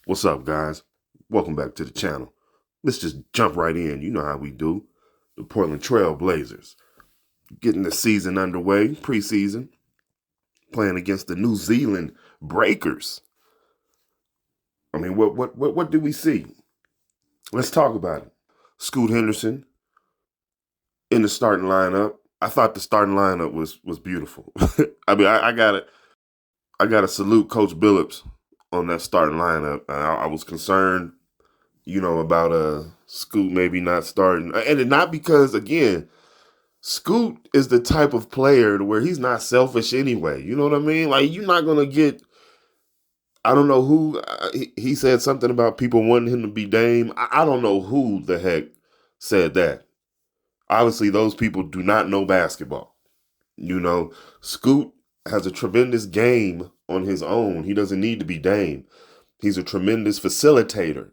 What's up, guys? Welcome back to the channel. Let's just jump right in. You know how we do. The Portland Trail Blazers getting the season underway, preseason, playing against the New Zealand Breakers. I mean, what do we see? Let's talk about it. Scoot Henderson in the starting lineup. I thought the starting lineup was beautiful. I mean, I gotta salute Coach Billups on that starting lineup. I was concerned, about Scoot maybe not starting, and not because again, Scoot is the type of player to where he's not selfish anyway. You know what I mean? Like you're not gonna get. I don't know who he said something about people wanting him to be Dame. I don't know who the heck said that. Obviously, those people do not know basketball. Scoot has a tremendous game on his own. He doesn't need to be Dame. He's a tremendous facilitator.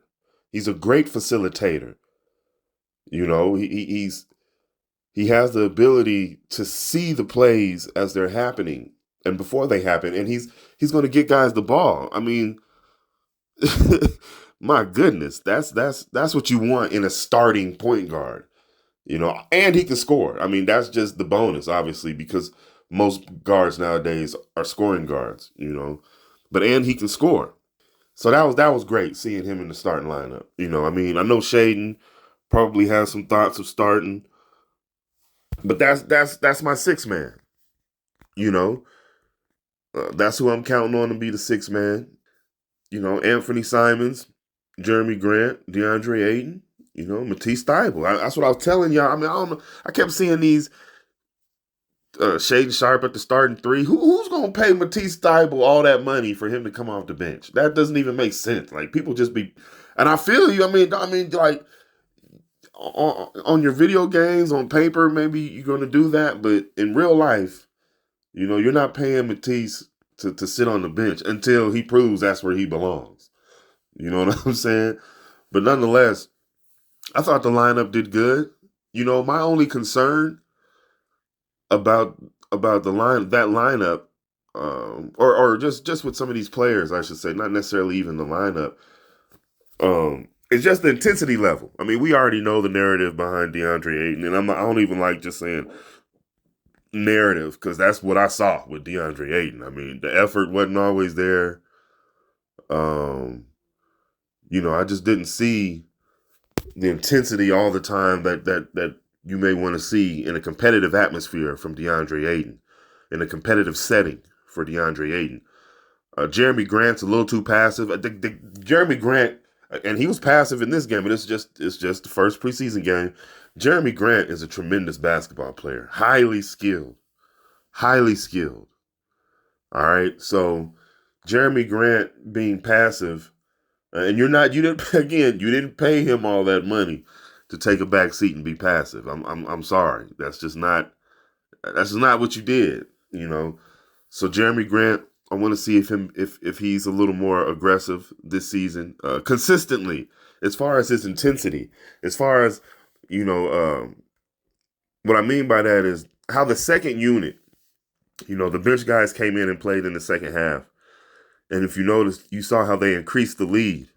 He's a great facilitator. He has the ability to see the plays as they're happening and before they happen, and he's going to get guys the ball. I mean, my goodness, that's what you want in a starting point guard. And he can score. I mean, that's just the bonus, obviously, because most guards nowadays are scoring guards. But he can score. So that was great seeing him in the starting lineup. I mean, I know Shaden probably has some thoughts of starting, but that's my six man. You know, that's who I'm counting on to be the six man. Anthony Simons, Jeremy Grant, DeAndre Ayton. Matisse Thybulle. That's what I was telling y'all. I mean, I don't know. I kept seeing these Shaden Sharp at the starting three. Who's gonna pay Matisse Thybulle all that money for him to come off the bench? That doesn't even make sense. Like people just be, and I feel you. I mean, like on your video games, on paper, maybe you're gonna do that, but in real life, you're not paying Matisse to sit on the bench until he proves that's where he belongs. You know what I'm saying? But nonetheless, I thought the lineup did good. My only concern about that lineup, or just with some of these players, I should say, not necessarily even the lineup. It's just the intensity level. I mean, we already know the narrative behind DeAndre Ayton, and I don't even like just saying narrative because that's what I saw with DeAndre Ayton. I mean, the effort wasn't always there. I just didn't see the intensity all the time that you may want to see in a competitive atmosphere from DeAndre Ayton, in a competitive setting for DeAndre Ayton. Jeremy Grant's a little too passive. I think Jeremy Grant, and he was passive in this game, but it's just the first preseason game. Jeremy Grant is a tremendous basketball player, highly skilled, highly skilled. All right, so Jeremy Grant being passive, and you didn't pay him all that money to take a back seat and be passive. I'm sorry. That's just not what you did, So Jeremy Grant, I want to see if he's a little more aggressive this season, consistently, as far as his intensity, as far as, what I mean by that is how the second unit, the bench guys came in and played in the second half. And if you noticed, you saw how they increased the lead,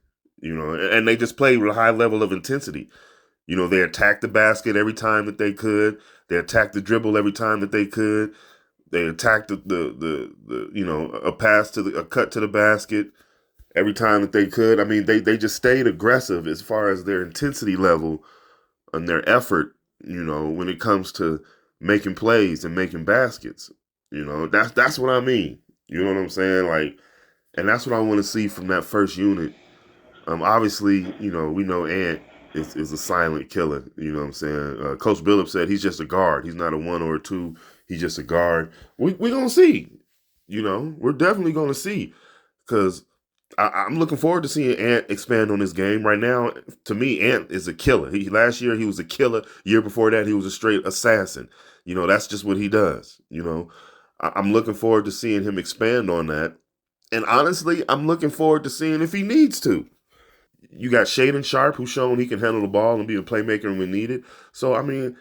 and they just played with a high level of intensity. They attacked the basket every time that they could. They attacked the dribble every time that they could. They attacked a pass a cut to the basket every time that they could. I mean, they just stayed aggressive as far as their intensity level and their effort, when it comes to making plays and making baskets. That's what I mean. You know what I'm saying? Like, and that's what I want to see from that first unit. Obviously, we know Ant is a silent killer. You know what I'm saying? Coach Billups said he's just a guard. He's not a one or a two. He's just a guard. We're going to see. We're definitely going to see because I'm looking forward to seeing Ant expand on his game. Right now, to me, Ant is a killer. Last year, he was a killer. Year before that, he was a straight assassin. That's just what he does. I'm looking forward to seeing him expand on that. And honestly, I'm looking forward to seeing if he needs to. You got Shaden Sharp, who's shown he can handle the ball and be a playmaker when needed. So, I mean,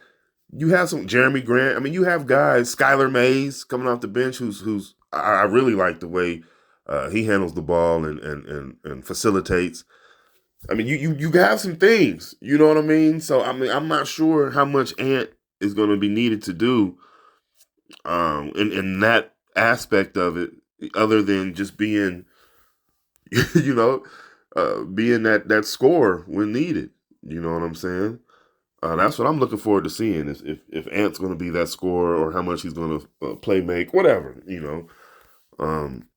you have some Jeremy Grant. I mean, you have guys, Skylar Mays coming off the bench, who's I really like the way He handles the ball and facilitates. I mean, you have some things, you know what I mean? So I mean, I'm not sure how much Ant is going to be needed to do in that aspect of it, other than just being, you know, being that scorer when needed. You know what I'm saying? That's what I'm looking forward to seeing is if Ant's going to be that scorer or how much he's going to play make, whatever, you know. Um,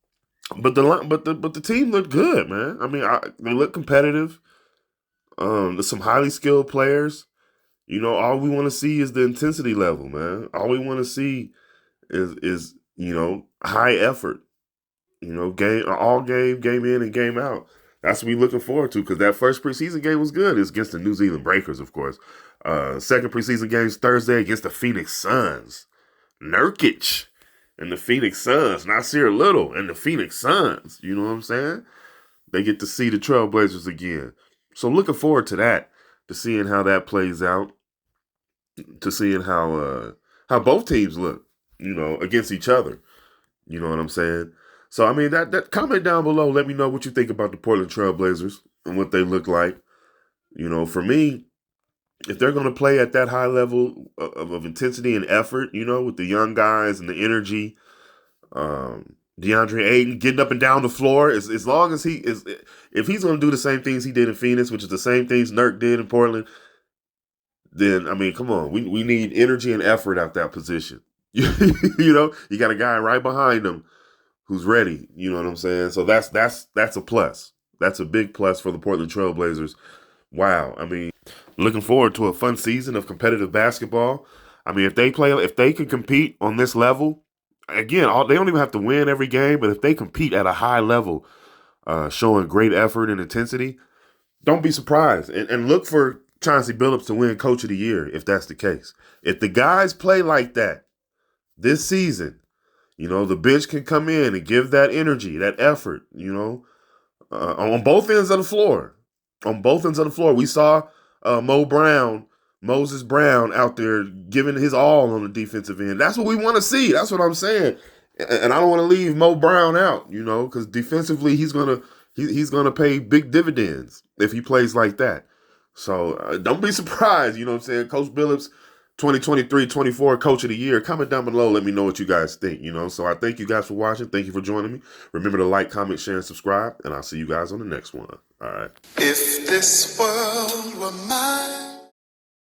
but the team looked good, man. I mean, they look competitive. There's some highly skilled players. You know, all we want to see is the intensity level, man. All we want to see is high effort. You know, game in and game out. That's what we're looking forward to because that first preseason game was good. It's against the New Zealand Breakers, of course. Second preseason game's Thursday against the Phoenix Suns. Nurkic and the Phoenix Suns. Nasir Little and the Phoenix Suns. You know what I'm saying? They get to see the Trailblazers again. So looking forward to that, to seeing how that plays out, to seeing how both teams look, you know, against each other. You know what I'm saying? So I mean that comment down below. Let me know what you think about the Portland Trailblazers and what they look like. You know, for me, if they're going to play at that high level of intensity and effort, you know, with the young guys and the energy, DeAndre Ayton getting up and down the floor, as long as if he's going to do the same things he did in Phoenix, which is the same things Nurk did in Portland, then I mean, come on, we need energy and effort at that position. You know, you got a guy right behind him who's ready. You know what I'm saying? So that's a plus. That's a big plus for the Portland Trailblazers. Wow. I mean, looking forward to a fun season of competitive basketball. I mean, if they can compete on this level, again, they don't even have to win every game, but if they compete at a high level, showing great effort and intensity, don't be surprised. And look for Chauncey Billups to win Coach of the Year if that's the case. If the guys play like that this season, you know, the bench can come in and give that energy, that effort, you know, on both ends of the floor. On both ends of the floor. We saw Moses Brown out there giving his all on the defensive end. That's what we want to see. That's what I'm saying. And I don't want to leave Mo Brown out, you know, because defensively he's gonna pay big dividends if he plays like that. So don't be surprised, you know what I'm saying? Coach Billups, 2023-24 Coach of the Year. Comment down below. Let me know what you guys think, you know. So I thank you guys for watching. Thank you for joining me. Remember to like, comment, share, and subscribe. And I'll see you guys on the next one. All right. If this world were mine.